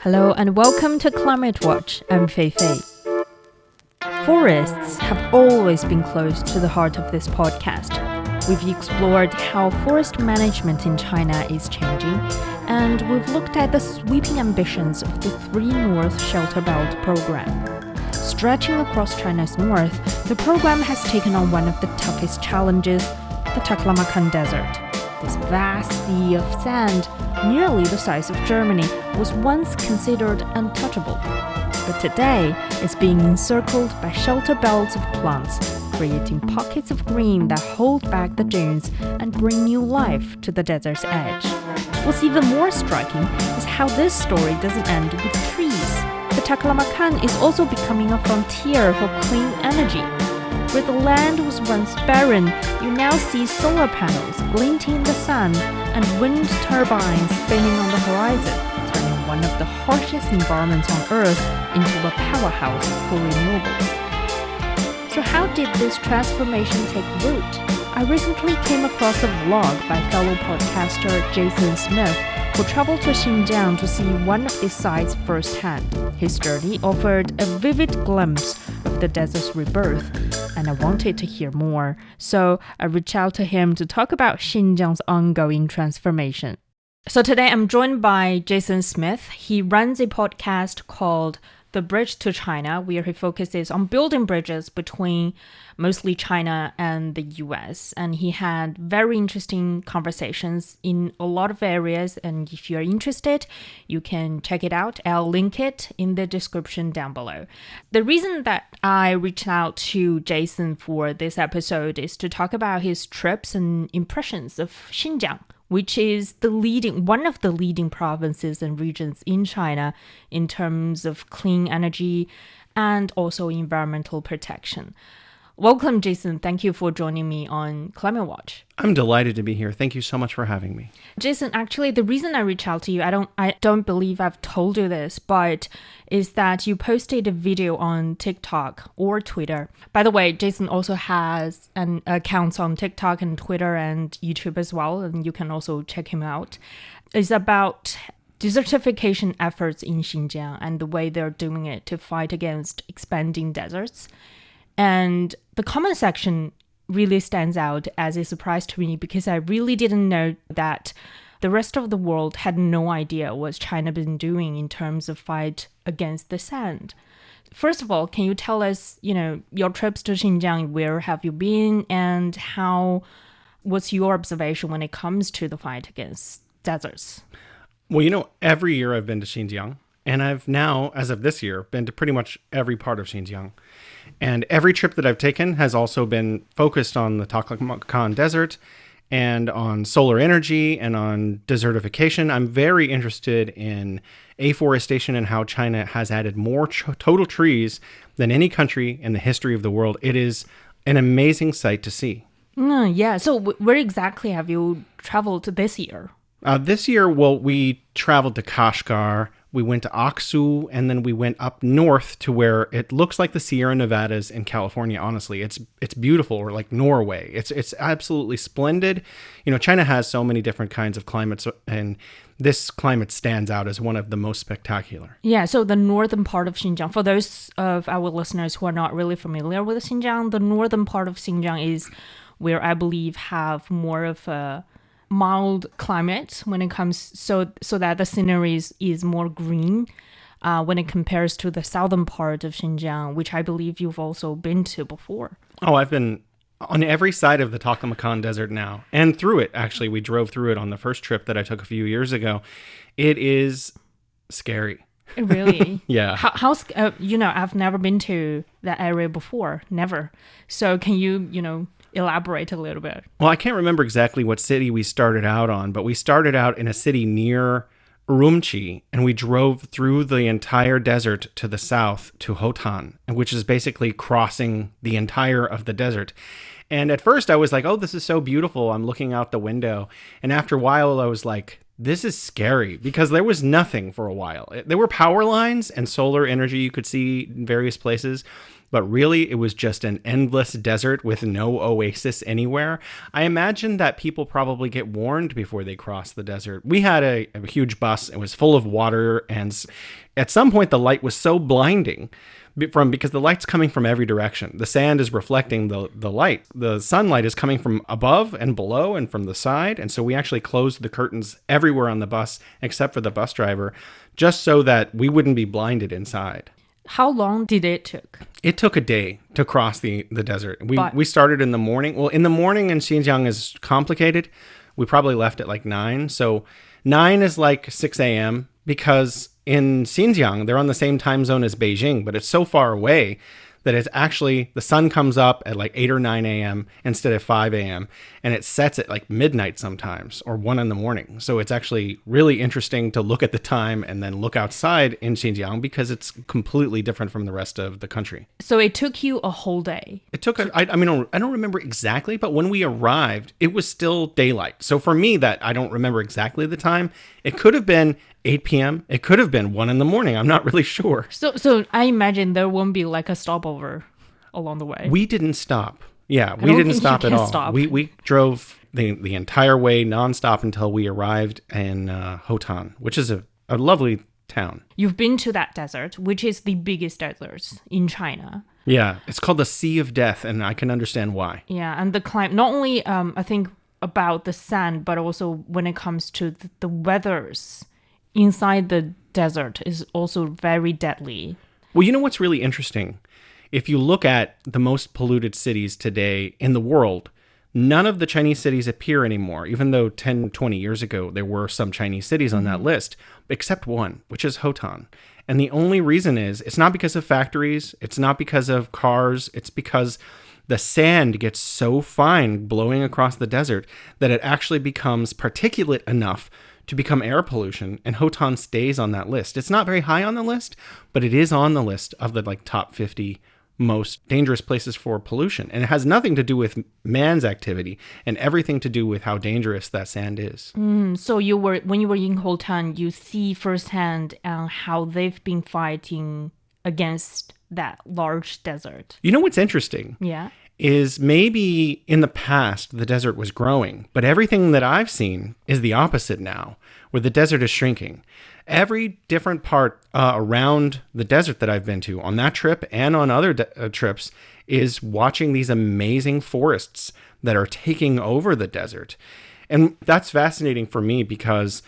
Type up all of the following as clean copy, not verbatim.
Hello and welcome to Climate Watch. I'm Fei Fei. Forests have always been close to the heart of this podcast. We've explored how forest management in China is changing, and we've looked at the sweeping ambitions of the 3 North Shelter Belt program. Stretching across China's north, the program has taken on one of the toughest challenges, the Taklamakan Desert. This vast sea of sand, nearly the size of Germany, was once considered untouchable. But today, it's being encircled by shelter belts of plants, creating pockets of green that hold back the dunes and bring new life to the desert's edge. What's even more striking is how this story doesn't end with trees. The Taklamakan is also becoming a frontier for clean energy. Where the land was once barren, you now see solar panels glinting in the sun and wind turbines spinning on the horizon, turning one of the harshest environments on Earth into a powerhouse for renewables. So how did this transformation take root? I recently came across a vlog by fellow podcaster Jason Smith, who traveled to Xinjiang to see one of these sites firsthand. His journey offered a vivid glimpse of the desert's rebirth, and I wanted to hear more, so I reached out to him to talk about Xinjiang's ongoing transformation. So today I'm joined by Jason Smith. He runs a podcast called The Bridge to China, where he focuses on building bridges between mostly China and the US. And he had very interesting conversations in a lot of areas. And if you're interested, you can check it out. I'll link it in the description down below. The reason that I reached out to Jason for this episode is to talk about his trips and impressions of Xinjiang, which is one of the leading provinces and regions in China in terms of clean energy and also environmental protection. Welcome, Jason. Thank you for joining me on Climate Watch. I'm delighted to be here. Thank you so much for having me. Jason, actually, the reason I reached out to you, I don't believe I've told you this, but is that you posted a video on TikTok or Twitter. By the way, Jason also has an account on TikTok and Twitter and YouTube as well, and you can also check him out. It's about desertification efforts in Xinjiang and the way they're doing it to fight against expanding deserts. And the comment section really stands out as a surprise to me because I really didn't know that the rest of the world had no idea what China been doing in terms of fight against the sand. First of all, can you tell us, your trips to Xinjiang, where have you been, and what's your observation when it comes to the fight against deserts? Well, every year I've been to Xinjiang, and I've now, as of this year, been to pretty much every part of Xinjiang. And every trip that I've taken has also been focused on the Taklamakan Desert and on solar energy and on desertification. I'm very interested in afforestation and how China has added more total trees than any country in the history of the world. It is an amazing sight to see. Yeah. So where exactly have you traveled this year? This year, we traveled to Kashgar. We went to Aksu, and then we went up north to where it looks like the Sierra Nevadas in California. Honestly, it's beautiful, or like Norway. It's absolutely splendid. China has so many different kinds of climates, and this climate stands out as one of the most spectacular. Yeah, so the northern part of Xinjiang, for those of our listeners who are not really familiar with Xinjiang, the northern part of Xinjiang is where I believe have more of a mild climate when it comes so that the scenery is more green when it compares to the southern part of Xinjiang, which I believe you've also been to before. Oh, I've been on every side of the Taklamakan Desert now, and through it. Actually, we drove through it on the first trip that I took a few years ago. It is scary. Really? Yeah. How I've never been to that area before, never. So can you elaborate a little bit? Well, I can't remember exactly what city we started out on, but we started out in a city near Urumqi, and we drove through the entire desert to the south to Hotan, which is basically crossing the entire of the desert. And at first I was like, oh, this is so beautiful. I'm looking out the window. And after a while I was like, this is scary, because there was nothing for a while. There were power lines and solar energy you could see in various places, but really it was just an endless desert with no oasis anywhere. I imagine that people probably get warned before they cross the desert. We had a huge bus. It was full of water, and at some point the light was so blinding because the light's coming from every direction. The sand is reflecting the light. The sunlight is coming from above and below and from the side. And so we actually closed the curtains everywhere on the bus except for the bus driver, just so that we wouldn't be blinded inside. How long did it take? It took a day to cross the desert. We started in the morning. Well, in the morning in Xinjiang is complicated. We probably left at like 9. So 9 is like 6 a.m. because in Xinjiang, they're on the same time zone as Beijing, but it's so far away that it's actually, the sun comes up at like 8 or 9 a.m. instead of 5 a.m. and it sets at like midnight sometimes or 1 in the morning. So it's actually really interesting to look at the time and then look outside in Xinjiang because it's completely different from the rest of the country. So it took you a whole day? It took, I don't remember exactly, but when we arrived, it was still daylight. So for me, that I don't remember exactly the time. It could have been 8 p.m. It could have been 1 in the morning. I'm not really sure. So I imagine there won't be like a stopover along the way. We didn't stop. Yeah, we didn't stop at all. We drove the entire way nonstop until we arrived in Hotan, which is a lovely town. You've been to that desert, which is the biggest desert in China. Yeah, it's called the Sea of Death, and I can understand why. Yeah, and the climate, not only I think about the sand, but also when it comes to the weathers inside the desert is also very deadly. Well, you know what's really interesting? If you look at the most polluted cities today in the world, none of the Chinese cities appear anymore, even though 10, 20 years ago, there were some Chinese cities on that list, except one, which is Hotan. And the only reason is, it's not because of factories, it's not because of cars, it's because the sand gets so fine blowing across the desert that it actually becomes particulate enough to become air pollution, and Hotan stays on that list. It's not very high on the list, but it is on the list of the top 50 most dangerous places for pollution. And it has nothing to do with man's activity and everything to do with how dangerous that sand is. So when you were in Hotan, you see firsthand how they've been fighting against that large desert. You know what's interesting? Yeah. Is maybe in the past the desert was growing, but everything that I've seen is the opposite now, where the desert is shrinking. Every different part around the desert that I've been to on that trip and on other trips is watching these amazing forests that are taking over the desert. And that's fascinating for me because,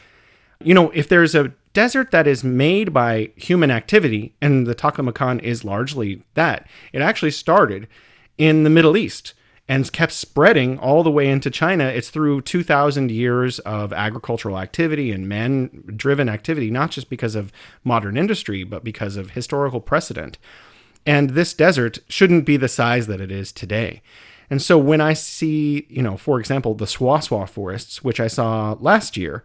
if there's a desert that is made by human activity, and the Taklamakan is largely that, it actually started in the Middle East and kept spreading all the way into China. It's through 2,000 years of agricultural activity and man-driven activity, not just because of modern industry, but because of historical precedent. And this desert shouldn't be the size that it is today. And so when I see, for example, the Swaswa forests, which I saw last year,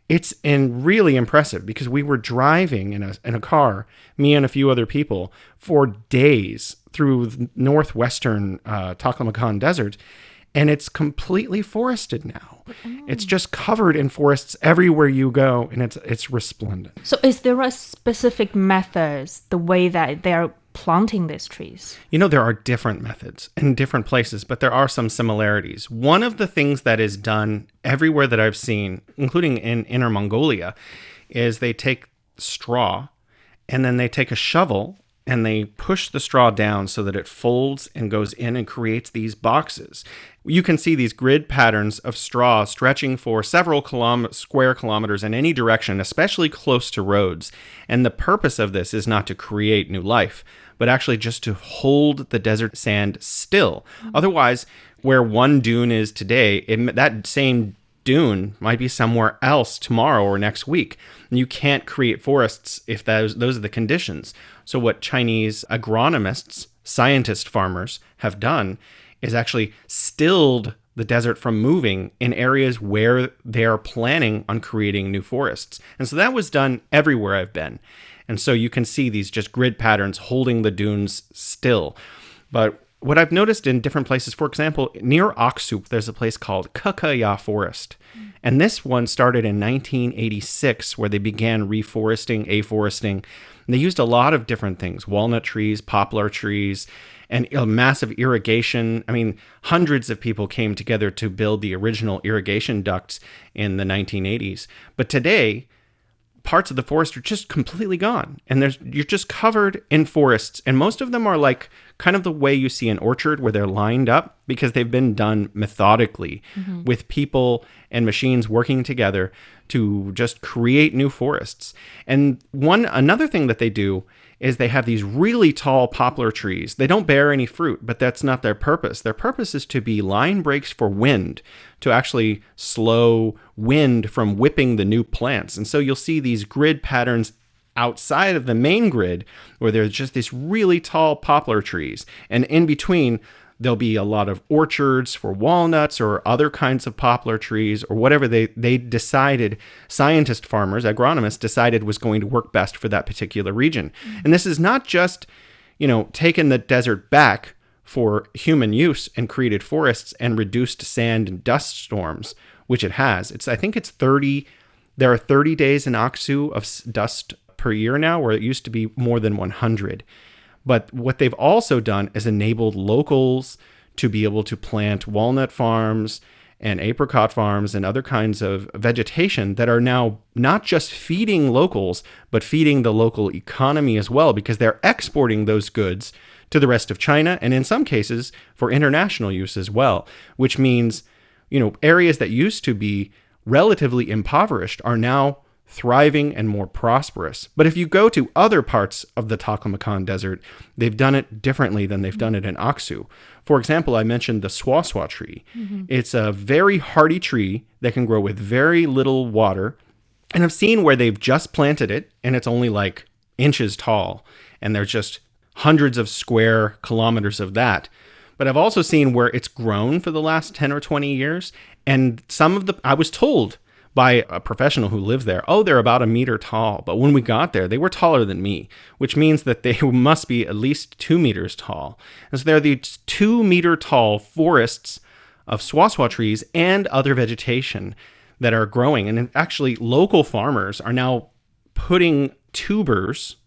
it's really impressive because we were driving in a car, me and a few other people, for days through the northwestern Taklamakan desert, and it's completely forested now. It's just covered in forests everywhere you go, and it's resplendent. So is there a specific methods, the way that they are planting these trees? There are different methods in different places, but there are some similarities. One of the things that is done everywhere that I've seen, including in Inner Mongolia, is they take straw and then they take a shovel and they push the straw down so that it folds and goes in and creates these boxes. You can see these grid patterns of straw stretching for several square kilometers in any direction, especially close to roads. And the purpose of this is not to create new life, but actually just to hold the desert sand still. Otherwise, where one dune is today, that same dune might be somewhere else tomorrow or next week. And you can't create forests if those are the conditions. So what Chinese agronomists, scientist farmers have done is actually stilled the desert from moving in areas where they are planning on creating new forests. And so that was done everywhere I've been. And so you can see these just grid patterns holding the dunes still. But what I've noticed in different places, for example, near Aksup, there's a place called Kakaya Forest. And this one started in 1986, where they began reforesting, afforesting. And they used a lot of different things, walnut trees, poplar trees, and a massive irrigation. I mean, hundreds of people came together to build the original irrigation ducts in the 1980s. But today, parts of the forest are just completely gone. And you're just covered in forests. And most of them are like kind of the way you see an orchard, where they're lined up, because they've been done methodically with people and machines working together to just create new forests. And another thing that they do is they have these really tall poplar trees. They don't bear any fruit, but that's not their purpose. Their purpose is to be line breaks for wind, to actually slow wind from whipping the new plants. And so you'll see these grid patterns outside of the main grid, where there's just these really tall poplar trees. And in between, there'll be a lot of orchards for walnuts or other kinds of poplar trees, or whatever they decided, farmers, agronomists decided was going to work best for that particular region. And this is not just, taken the desert back for human use and created forests and reduced sand and dust storms, which it has. There are 30 days in Aksu of dust per year now, where it used to be more than 100. But what they've also done is enabled locals to be able to plant walnut farms and apricot farms and other kinds of vegetation that are now not just feeding locals, but feeding the local economy as well, because they're exporting those goods to the rest of China, and in some cases for international use as well, which means, areas that used to be relatively impoverished are now thriving and more prosperous. But if you go to other parts of the Taklamakan Desert, they've done it differently than they've done it in Aksu. For example, I mentioned the swaswa tree. It's a very hardy tree that can grow with very little water. And I've seen where they've just planted it and it's only like inches tall, and there's just hundreds of square kilometers of that. But I've also seen where it's grown for the last 10 or 20 years. And I was told by a professional who lives there, they're about a meter tall. But when we got there, they were taller than me, which means that they must be at least 2 meters tall. And so there are these 2-meter tall forests of swaswa trees and other vegetation that are growing. And actually, local farmers are now putting tubers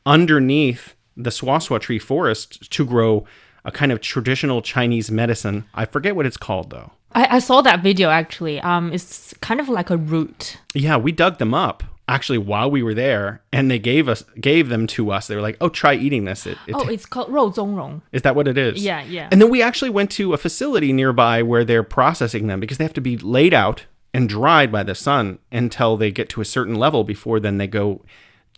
underneath the swaswa tree forest to grow a kind of traditional Chinese medicine. I forget what it's called, though. I saw that video, actually. It's kind of like a root. Yeah, we dug them up, actually, while we were there, and they gave them to us. They were like, try eating this. It's called 肉苁蓉. Is that what it is? Yeah. And then we actually went to a facility nearby where they're processing them, because they have to be laid out and dried by the sun until they get to a certain level before then they go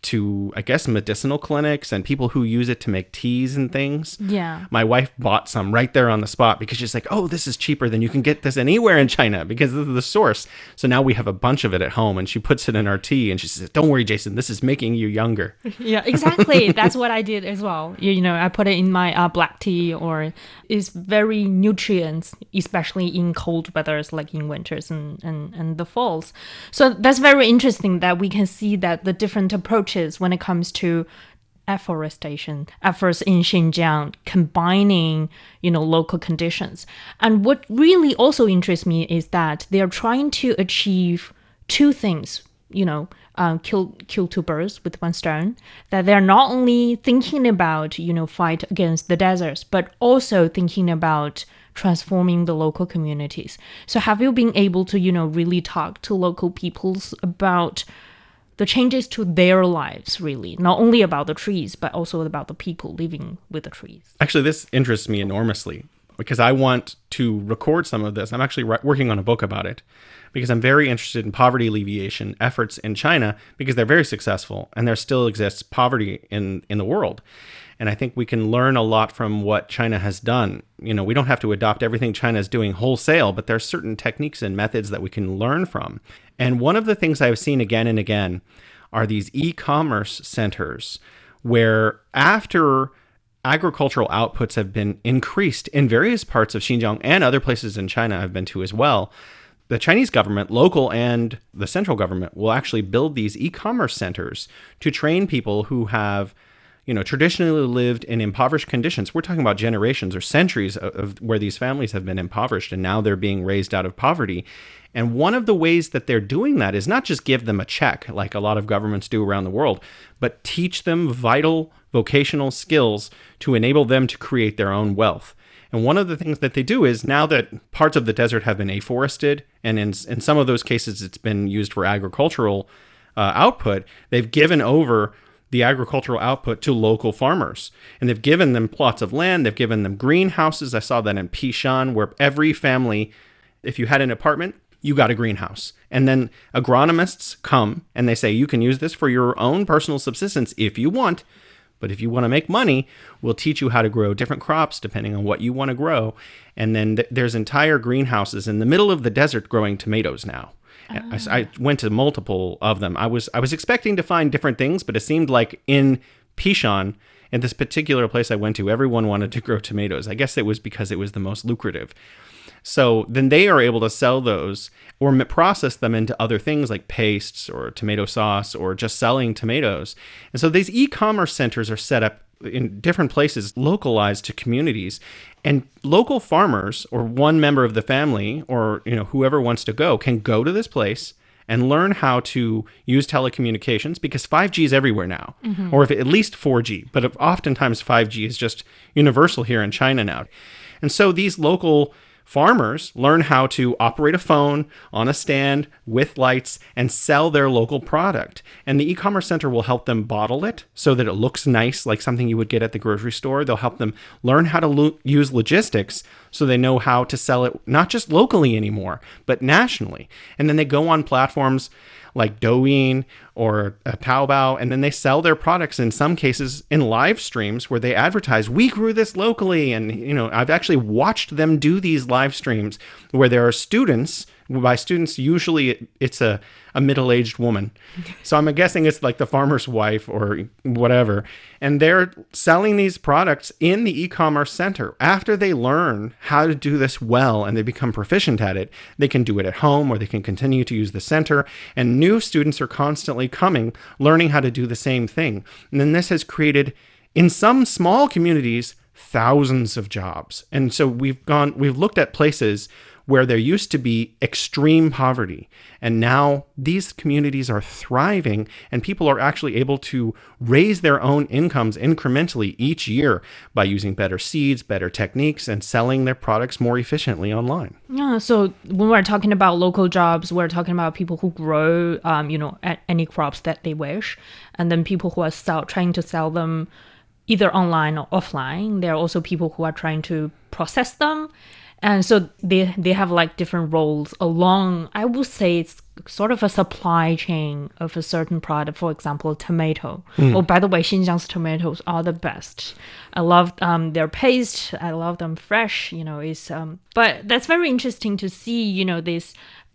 to, I guess, medicinal clinics and people who use it to make teas and things. Yeah. My wife bought some right there on the spot because she's like, this is cheaper than you can get this anywhere in China because this is the source. So now we have a bunch of it at home, and she puts it in our tea and she says, don't worry, Jason, this is making you younger. Yeah, exactly. That's what I did as well. I put it in my black tea, or it's very nutrients, especially in cold weathers like in winters and the falls. So that's very interesting that we can see that the different approaches when it comes to afforestation efforts in Xinjiang, combining, local conditions. And what really also interests me is that they are trying to achieve two things, kill two birds with one stone, that they're not only thinking about, fight against the deserts, but also thinking about transforming the local communities. So have you been able to, really talk to local peoples about the changes to their lives, really, not only about the trees, but also about the people living with the trees? Actually, this interests me enormously because I want to record some of this. I'm actually working on a book about it because I'm very interested in poverty alleviation efforts in China, because they're very successful and there still exists poverty in the world. And I think we can learn a lot from what China has done. We don't have to adopt everything China is doing wholesale, but there are certain techniques and methods that we can learn from. And one of the things I've seen again and again are these e-commerce centers where, after agricultural outputs have been increased in various parts of Xinjiang and other places in China I've been to as well, the Chinese government, local and the central government, will actually build these e-commerce centers to train people who have traditionally lived in impoverished conditions. We're talking about generations or centuries of where these families have been impoverished, and now they're being raised out of poverty. And one of the ways that they're doing that is not just give them a check like a lot of governments do around the world, but teach them vital vocational skills to enable them to create their own wealth. And one of the things that they do is, now that parts of the desert have been afforested, and in some of those cases it's been used for agricultural output, they've given over the agricultural output to local farmers. And they've given them plots of land, they've given them greenhouses. I saw that in Pishan, where every family, if you had an apartment, you got a greenhouse. And then agronomists come and they say, you can use this for your own personal subsistence if you want. But if you want to make money, we'll teach you how to grow different crops depending on what you want to grow. And then there's entire greenhouses in the middle of the desert growing tomatoes now. I went to multiple of them. I was expecting to find different things, but it seemed like in Pishan, in this particular place I went to, everyone wanted to grow tomatoes. I guess it was because it was the most lucrative. So then they are able to sell those or process them into other things like pastes or tomato sauce or just selling tomatoes. And so these e-commerce centers are set up in different places, localized to communities. And local farmers or one member of the family or whoever wants to go can go to this place and learn how to use telecommunications, because 5G is everywhere now, or if at least 4G, but oftentimes 5G is just universal here in China now. And so these local farmers learn how to operate a phone on a stand with lights and sell their local product. And the e-commerce center will help them bottle it so that it looks nice, like something you would get at the grocery store. They'll help them learn how to use logistics so they know how to sell it, not just locally anymore, but nationally. And then they go on platforms like Douyin or Taobao, and then they sell their products in some cases in live streams where they advertise, we grew this locally. And, I've actually watched them do these live streams where there are students. By students, usually it's a middle-aged woman. So I'm guessing it's like the farmer's wife or whatever. And they're selling these products in the e-commerce center. After they learn how to do this well and they become proficient at it, they can do it at home or they can continue to use the center. And new students are constantly coming, learning how to do the same thing. And then this has created, in some small communities, thousands of jobs. And so we've looked at places where there used to be extreme poverty. And now these communities are thriving and people are actually able to raise their own incomes incrementally each year by using better seeds, better techniques, and selling their products more efficiently online. Yeah, so when we're talking about local jobs, we're talking about people who grow, any crops that they wish. And then people who are trying to sell them either online or offline. There are also people who are trying to process them. And so they have like different roles along, I would say it's sort of a supply chain of a certain product. For example, tomato. Oh, by the way, Xinjiang's tomatoes are the best. I love their paste. I love them fresh. But that's very interesting to see, this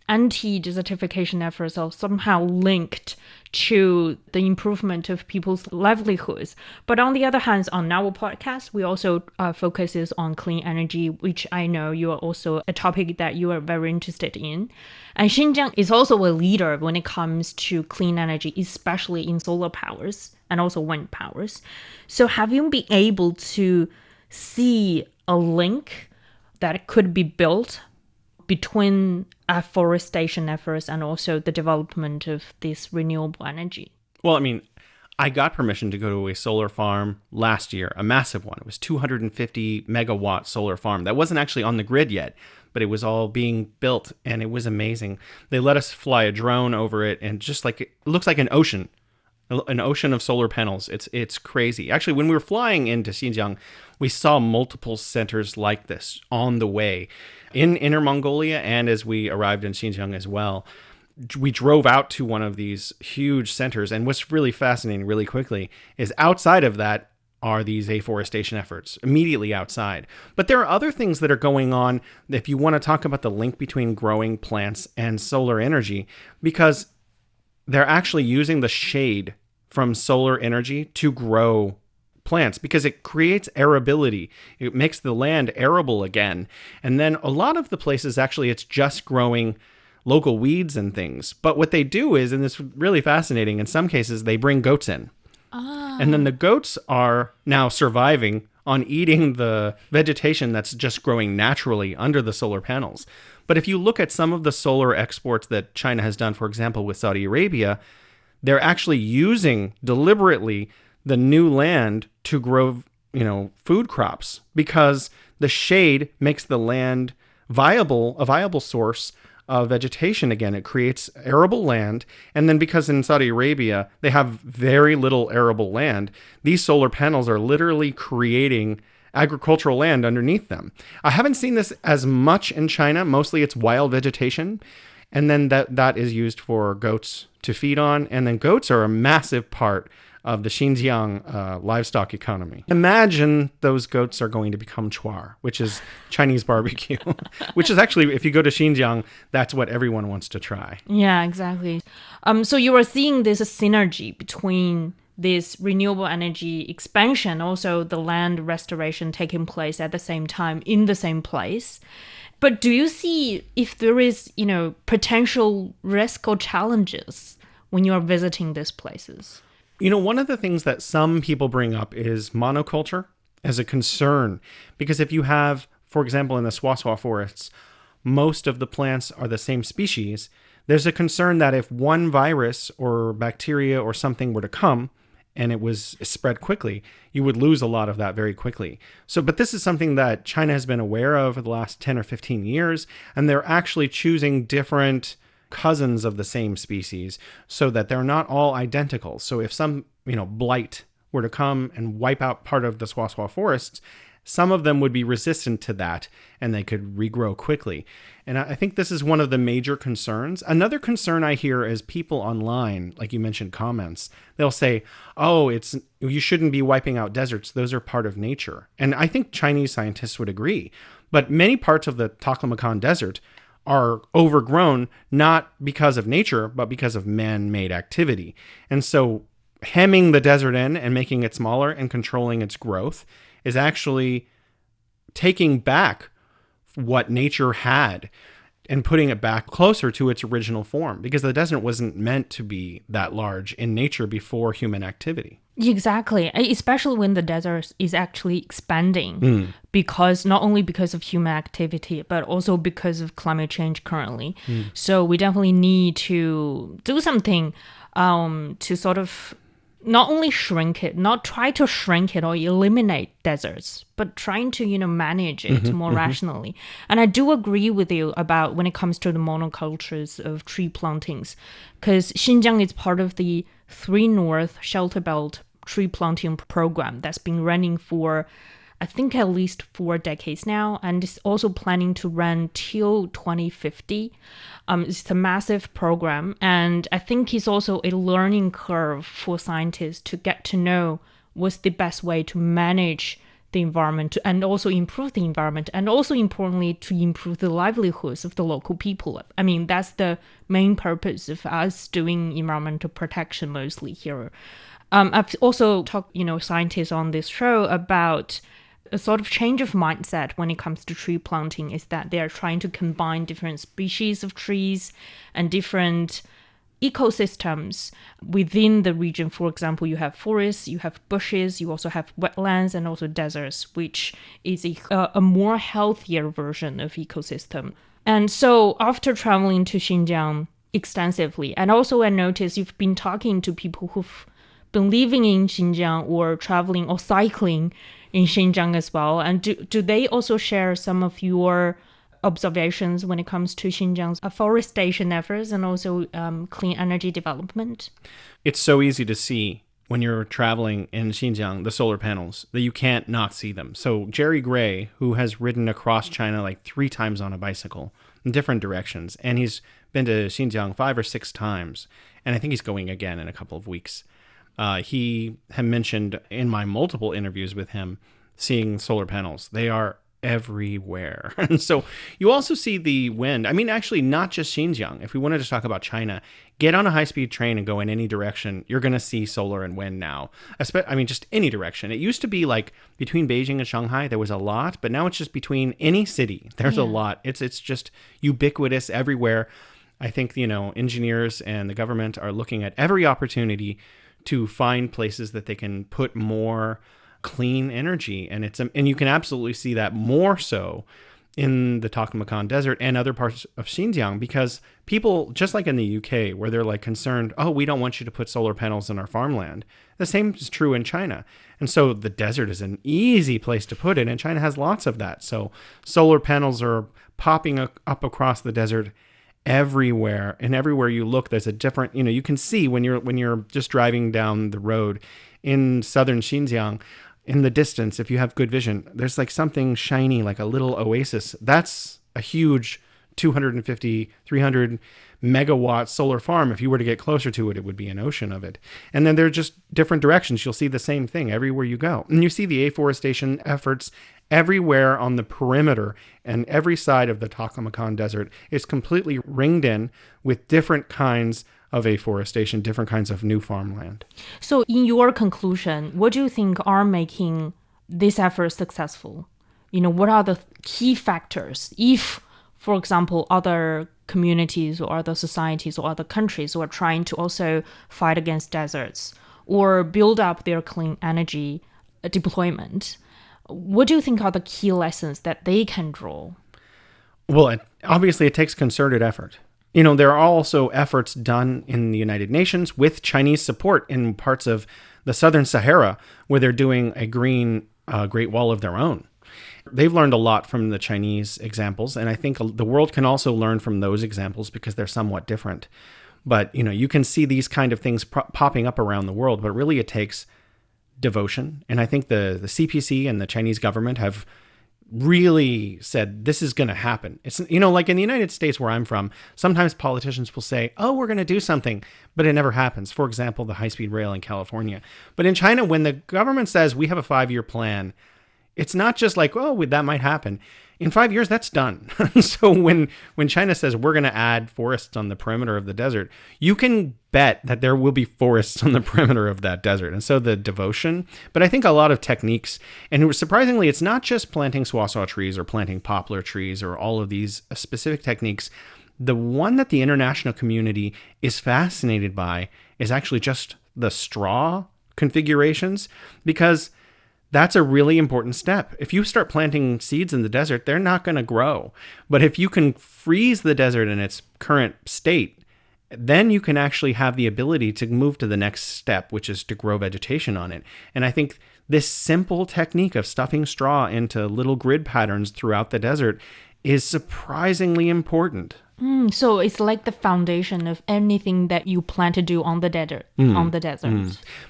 anti-desertification efforts are somehow linked to the improvement of people's livelihoods. But on the other hand, on our podcast, we also focuses on clean energy, which I know you are also a topic that you are very interested in. And Xinjiang is also a leader when it comes to clean energy, especially in solar powers and also wind powers. So have you been able to see a link that could be built between afforestation efforts and also the development of this renewable energy? Well, I got permission to go to a solar farm last year, a massive one. It was 250 megawatt solar farm. That wasn't actually on the grid yet, but it was all being built and it was amazing. They let us fly a drone over it and it looks like an ocean of solar panels. It's crazy. Actually, when we were flying into Xinjiang, we saw multiple centers like this on the way in Inner Mongolia, and as we arrived in Xinjiang as well. We drove out to one of these huge centers, and what's really fascinating really quickly is outside of that are these afforestation efforts immediately outside. But there are other things that are going on if you want to talk about the link between growing plants and solar energy, because they're actually using the shade from solar energy to grow plants because it creates arability. It makes the land arable again. And then a lot of the places, actually, it's just growing local weeds and things. But what they do is, and it's really fascinating, in some cases, they bring goats in. And then the goats are now surviving on eating the vegetation that's just growing naturally under the solar panels. But if you look at some of the solar exports that China has done, for example, with Saudi Arabia, they're actually using deliberately the new land to grow, food crops, because the shade makes the land a viable source of vegetation again. It creates arable land. And then because in Saudi Arabia, they have very little arable land, these solar panels are literally creating agricultural land underneath them. I haven't seen this as much in China. Mostly it's wild vegetation. And then that is used for goats to feed on. And then goats are a massive part of the Xinjiang livestock economy. Imagine those goats are going to become chuar, which is Chinese barbecue, which is actually, if you go to Xinjiang, that's what everyone wants to try. Yeah, exactly. So you are seeing this synergy between this renewable energy expansion, also the land restoration taking place at the same time in the same place. But do you see if there is, potential risk or challenges when you are visiting these places? One of the things that some people bring up is monoculture as a concern, because if you have, for example, in the swaswa forests, most of the plants are the same species, there's a concern that if one virus or bacteria or something were to come and it was spread quickly, you would lose a lot of that very quickly. But this is something that China has been aware of for the last 10 or 15 years, and they're actually choosing different cousins of the same species so that they're not all identical. So if some, blight were to come and wipe out part of the swaswa forests, some of them would be resistant to that and they could regrow quickly. And I think this is one of the major concerns. Another concern I hear is people online, like you mentioned, comments. They'll say, you shouldn't be wiping out deserts. Those are part of nature. And I think Chinese scientists would agree. But many parts of the Taklamakan desert are overgrown, not because of nature, but because of man-made activity. And so hemming the desert in and making it smaller and controlling its growth is actually taking back what nature had and putting it back closer to its original form, because the desert wasn't meant to be that large in nature before human activity. Exactly, especially when the desert is actually expanding, because not only because of human activity, but also because of climate change currently. So we definitely need to do something to sort of not only shrink it, not try to shrink it or eliminate deserts, but trying to, manage it more rationally. And I do agree with you about when it comes to the monocultures of tree plantings, because Xinjiang is part of the 3 North shelterbelt tree planting program that's been running for, I think, at least 4 decades now, and is also planning to run till 2050. It's a massive program, and I think it's also a learning curve for scientists to get to know what's the best way to manage the environment and also improve the environment, and also importantly to improve the livelihoods of the local people. I mean, that's the main purpose of us doing environmental protection mostly here. I've also talked, scientists on this show about a sort of change of mindset when it comes to tree planting, is that they are trying to combine different species of trees and different ecosystems within the region. For example, you have forests, you have bushes, you also have wetlands and also deserts, which is a more healthier version of ecosystem. And so after traveling to Xinjiang extensively, and also I noticed you've been talking to people who've been living in Xinjiang or traveling or cycling in Xinjiang as well. And do they also share some of your observations when it comes to Xinjiang's afforestation efforts and also clean energy development? It's so easy to see when you're traveling in Xinjiang, the solar panels, that you can't not see them. So Jerry Gray, who has ridden across China like 3 times on a bicycle in different directions, and he's been to Xinjiang 5 or 6 times, and I think he's going again in a couple of weeks. He had mentioned in my multiple interviews with him seeing solar panels. They are everywhere. And so you also see the wind. I mean, actually, not just Xinjiang. If we wanted to talk about China, get on a high-speed train and go in any direction, you're going to see solar and wind now. Just any direction. It used to be like between Beijing and Shanghai, there was a lot, but now it's just between any city. There's a lot. It's just ubiquitous everywhere. I think, engineers and the government are looking at every opportunity to find places that they can put more clean energy. And and you can absolutely see that more so in the Taklamakan Desert and other parts of Xinjiang, because people, just like in the UK, where they're like concerned, oh, we don't want you to put solar panels in our farmland. The same is true in China. And so the desert is an easy place to put it, and China has lots of that. So solar panels are popping up across the desert everywhere, and everywhere you look, there's a different, you can see when you're just driving down the road in southern Xinjiang, in the distance, if you have good vision, there's like something shiny, like a little oasis. That's a huge 250, 300 megawatt solar farm. If you were to get closer to it, it would be an ocean of it. And then there are just different directions. You'll see the same thing everywhere you go. And you see the afforestation efforts everywhere on the perimeter, and every side of the Taklamakan Desert is completely ringed in with different kinds of afforestation, different kinds of new farmland. So in your conclusion, what do you think are making this effort successful? What are the key factors? If, for example, other communities or other societies or other countries who are trying to also fight against deserts or build up their clean energy deployment, what do you think are the key lessons that they can draw? Well, obviously it takes concerted effort. There are also efforts done in the United Nations with Chinese support in parts of the Southern Sahara, where they're doing a green Great Wall of their own. They've learned a lot from the Chinese examples, and I think the world can also learn from those examples because they're somewhat different. But, you can see these kind of things popping up around the world, but really it takes devotion. And I think the CPC and the Chinese government have really said this is going to happen. It's, like in the United States where I'm from, sometimes politicians will say, oh, we're going to do something, but it never happens. For example, the high-speed rail in California. But in China, when the government says we have a 5-year plan, it's not just like, oh, that might happen. In 5 years, that's done. So when China says we're going to add forests on the perimeter of the desert, you can bet that there will be forests on the perimeter of that desert. And so the devotion, but I think a lot of techniques, and surprisingly, it's not just planting swasaw trees or planting poplar trees or all of these specific techniques. The one that the international community is fascinated by is actually just the straw configurations, because that's a really important step. If you start planting seeds in the desert, they're not going to grow. But if you can freeze the desert in its current state, then you can actually have the ability to move to the next step, which is to grow vegetation on it. And I think this simple technique of stuffing straw into little grid patterns throughout the desert is surprisingly important. So it's like the foundation of anything that you plan to do on the desert.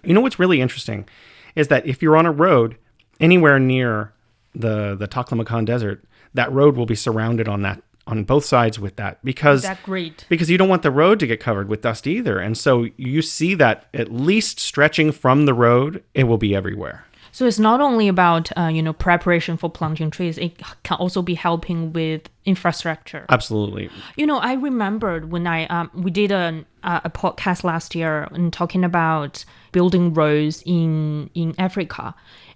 What's really interesting is that if you're on a road anywhere near the Taklamakan Desert, that road will be surrounded on both sides with that, because that's great. Because you don't want the road to get covered with dust either. And so you see that at least stretching from the road, it will be everywhere. So it's not only about preparation for planting trees, it can also be helping with infrastructure. Absolutely. I remembered when we did a podcast last year and talking about building roads in Africa.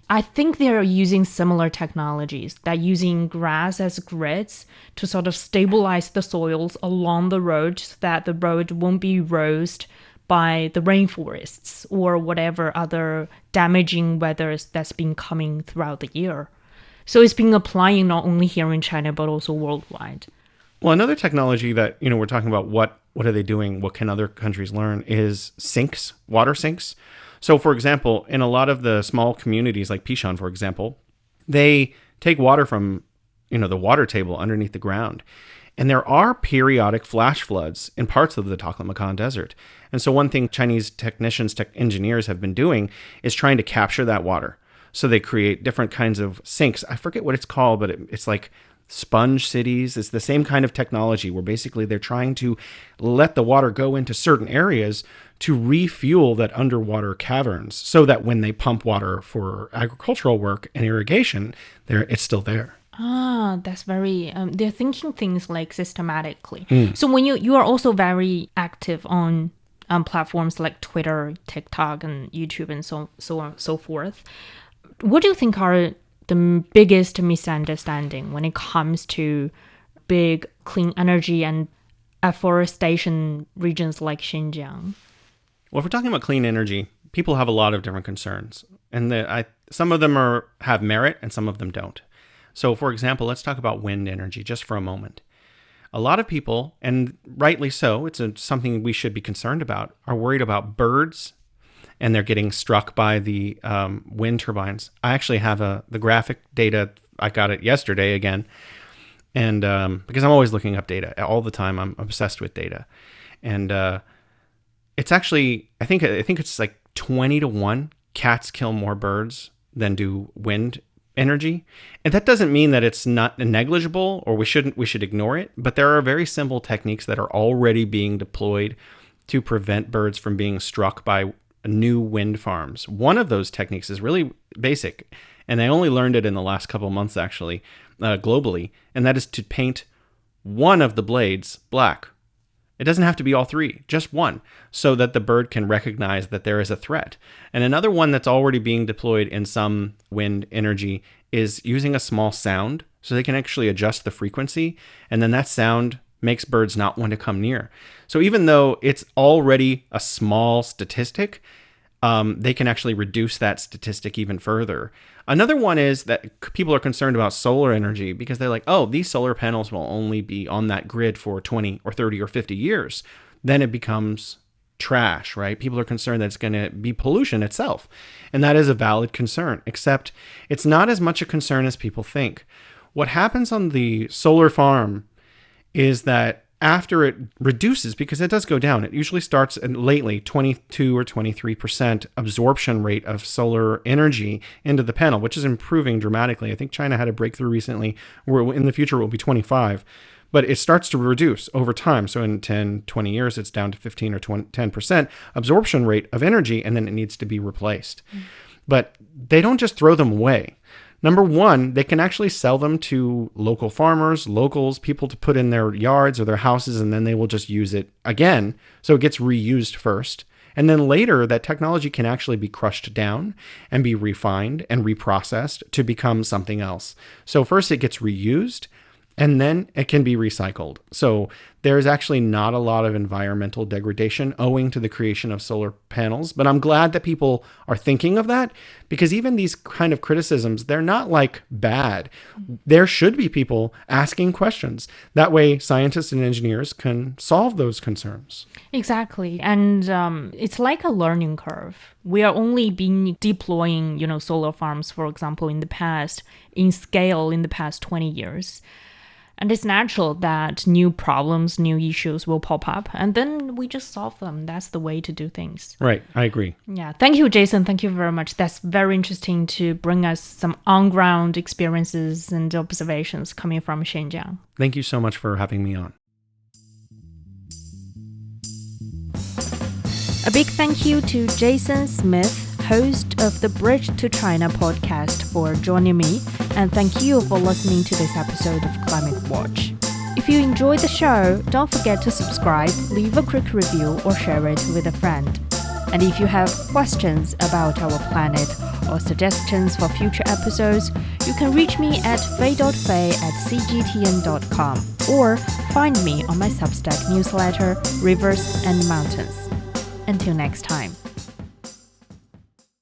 I think they're using similar technologies. They're using grass as grids to sort of stabilize the soils along the road so that the road won't be eroded by the rainforests or whatever other damaging weather that's been coming throughout the year. So it's been applying not only here in China, but also worldwide. Well, another technology that, we're talking about what are they doing, what can other countries learn, is sinks, water sinks. So, for example, in a lot of the small communities like Pishan, for example, they take water from, the water table underneath the ground. And there are periodic flash floods in parts of the Taklamakan Desert. And so one thing Chinese engineers have been doing is trying to capture that water. So they create different kinds of sinks. I forget what it's called, but it's like sponge cities. It's the same kind of technology where basically they're trying to let the water go into certain areas to refuel that underwater caverns so that when they pump water for agricultural work and irrigation, it's still there. That's very, they're thinking things like systematically. So when you are also very active on platforms like Twitter, TikTok, and YouTube, and so on and so forth, what do you think are the biggest misunderstanding when it comes to big clean energy and afforestation regions like Xinjiang? Well, if we're talking about clean energy, people have a lot of different concerns, and some of them have merit and some of them don't. So, for example, let's talk about wind energy just for a moment. A lot of people, and rightly so, it's something we should be concerned about, are worried about birds, and they're getting struck by the wind turbines. I actually have the graphic data. I got it yesterday again, and because I'm always looking up data all the time, I'm obsessed with data, and it's actually I think it's like 20-1. Cats kill more birds than do wind energy, and that doesn't mean that it's not negligible or we should ignore it. But there are very simple techniques that are already being deployed to prevent birds from being struck by new wind farms. One of those techniques is really basic, and I only learned it in the last couple of months actually, globally, and that is to paint one of the blades black. It doesn't have to be all three, just one, so that the bird can recognize that there is a threat. And another one that's already being deployed in some wind energy is using a small sound, so they can actually adjust the frequency, and then that sound makes birds not want to come near. So even though it's already a small statistic, they can actually reduce that statistic even further. Another one is that people are concerned about solar energy because they're like, oh, these solar panels will only be on that grid for 20 or 30 or 50 years. Then it becomes trash, right? People are concerned that it's going to be pollution itself. And that is a valid concern, except it's not as much a concern as people think. What happens on the solar farm is that after it reduces, because it does go down, it usually starts at lately 22 or 23% absorption rate of solar energy into the panel, which is improving dramatically. I think China had a breakthrough recently where in the future it will be 25, but it starts to reduce over time. So in 10, 20 years, it's down to 15 or 10% absorption rate of energy, and then it needs to be replaced. But they don't just throw them away. Number one, they can actually sell them to local farmers, locals, people to put in their yards or their houses, and then they will just use it again. So it gets reused first. And then later, that technology can actually be crushed down and be refined and reprocessed to become something else. So first it gets reused, and then it can be recycled. So there's actually not a lot of environmental degradation owing to the creation of solar panels. But I'm glad that people are thinking of that, because even these kind of criticisms, they're not like bad. There should be people asking questions. That way scientists and engineers can solve those concerns. Exactly. And it's like a learning curve. We are only been deploying, solar farms, for example, in the past, in scale in the past 20 years. And it's natural that new problems, new issues will pop up, and then we just solve them. That's the way to do things. Right. I agree. Yeah. Thank you, Jason. Thank you very much. That's very interesting to bring us some on-ground experiences and observations coming from Xinjiang. Thank you so much for having me on. A big thank you to Jason Smith, host of the Bridge to China podcast, for joining me, and thank you for listening to this episode of Climate Watch. If you enjoyed the show, don't forget to subscribe, leave a quick review, or share it with a friend. And if you have questions about our planet or suggestions for future episodes, you can reach me at fei.fei@cgtn.com or find me on my Substack newsletter, Rivers and Mountains. Until next time.